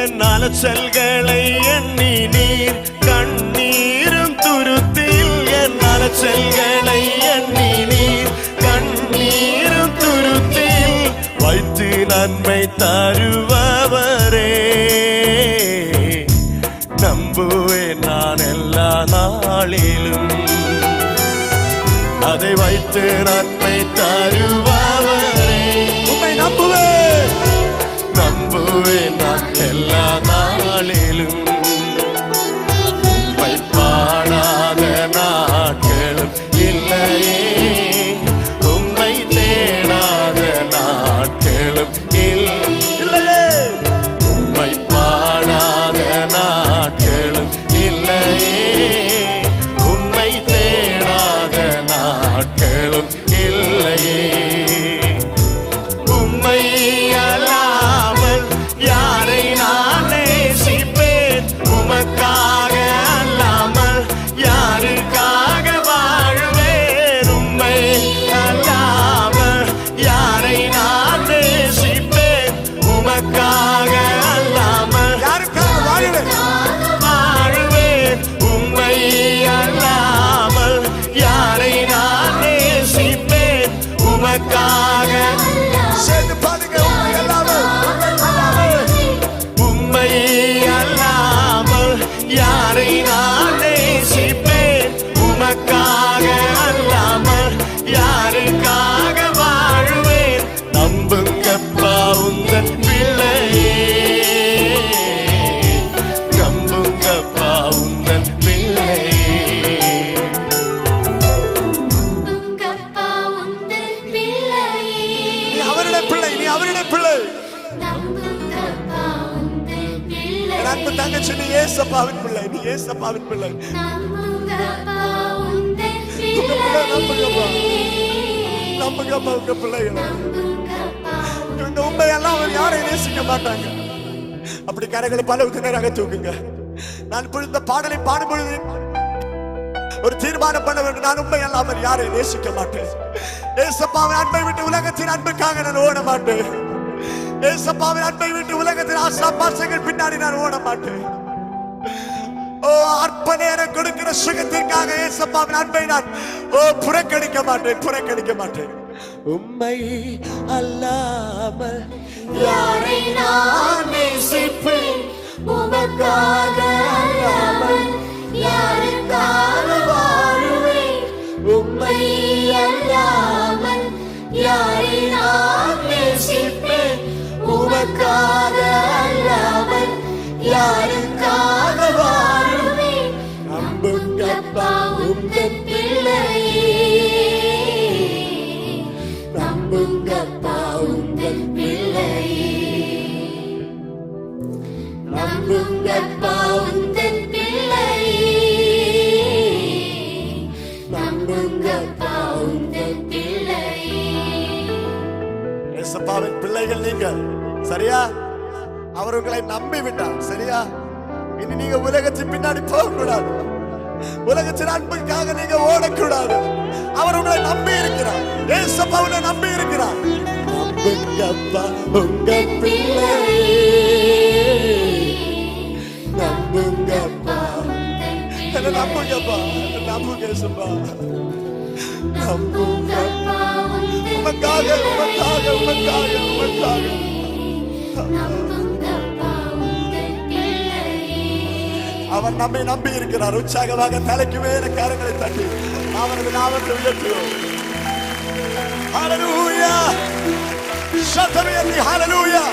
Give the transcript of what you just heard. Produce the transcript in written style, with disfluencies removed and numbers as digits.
என் அலைச்சல்களை எண்ணி நீர் கண்ணீரும் துருத்தில் என் அலைச்சல்களை எண்ணி நீர் கண்ணீரும் துருத்தில் வைத்து நன்மை தருபவரே நம்புவேன் நான் எல்லா நாளிலும் அதை வைத்து நன்மை தருபவரே உம்மை நம்புவேன் நம்புவேன் நான் எல்லா நாளிலும் உம்மை பாடாத நாட்களும் இல்லையே உம்மை தேடாத நாட்களும் இல்லையே உம்மை பாடாத நாட்களும் இல்லையே உம்மை தேடாத நாட்களும் இல்லையே உம்மை அல்லாமல் யாரை நான் நேசிப்பேன் உமக்காக அல்லாமல் யாருக்காக வாழ்வேன் உம்மை அல்லாமல் யாரை நான் நேசிப்பேன் உமக்காக அல்லாமல் யாருக்காக வாழ்வேன் உம்மை அல்லாமல் யாரை நான் நேசிப்பேன் உமக்காக சேர்ந்து பாருங்க உம்மை அல்லாமல் யாரை நான் நேசிப்பேன் உமக்காக அல்லாமல் யாருக்காக வாழ்வேன் நம்புங்கப்பா உந்தன் பிள்ளையே நம்புங்கப்பா உந்தன் பிள்ளையே அவருடைய பிள்ளை நீ அவருடைய பிள்ளை அன்பு தங்கச்சி நீ ஏசப்பாவின் பிள்ளை நீ ஏசப்பாவின் பிள்ளை நம்புங்கப்பா உங்க பிள்ளைகளை இந்த உண்மையெல்லாம் அவர் யாரையும் நேசிக்க மாட்டாங்க அப்படி கரைகளை பல உதினராக தூக்குங்க நான் இந்த பாடலை பாடும்பொழுது ஒரு தீர்மானம் பண்ண வேண்டும் நான் உண்மை அல்லாமல் யாரையும் நேசிக்க மாட்டேன் ஏசப்பாவின் அன்பை விட்டு உலகத்தின் அன்புக்காக நான் ஓட மாட்டேன் ஏசப்பாவின் அன்பை விட்டு உலகத்தின் ஆசாபாசங்கள் பின்னாடி நான் ஓட மாட்டேன் ஓ அற்ப நேரம் கொடுக்கிற சுகத்திற்காக ஏசப்பாவின் அன்பை நான் புறக்கணிக்க மாட்டேன் உம்மை அல்லாமல் யாரை நான் நேசிப்பேன் உமக்காக அல்லாமல் யாருக்காக வாழ்வேன் உம்மை அல்லாமல் யாரை நான் நேசிப்பேன் உமக்காக அல்லாமல் யாருக்காக வாழ்வேன் நம்புங்கப்பா உந்தன் பிள்ளையே நம்புங்கப்பா உந்தன் பிள்ளையே நம்புங்கப்பா உந்தன் பிள்ளையே நம்புங்கப்பா உந்தன் பிள்ளையே ஏசப்பாவின் பிள்ளைகள் நீங்கள் சரியா அவர் உங்களை நம்பி விட்டார் சரியா இனி நீங்க உலகத்தின் பின்னாடி போக கூடாது உலகத்தின் அன்புக்காக நீங்க ஓடக்கூடாது அவர் உங்களை நம்பி இருக்கிறார் ஏசப்பா உங்களை நம்பி இருக்கிறார் நம்புங்கப்பா உங்க பிள்ளையே நம்புங்கப்பா நம்புங்கப்பா நம்புங்க ஏசப்பா நம்புங்கப்பா உமக்காக உமக்காக உமக்காக உமக்காக அவர் நம்மை நம்பி இருக்கிறார் உற்சாகமாக தலைக்கு மேல கரங்களை தட்டி அவரது நாமத்தை உயர்த்துவோம் ஹல்லேலூயா சத்தமே ஹல்லேலூயா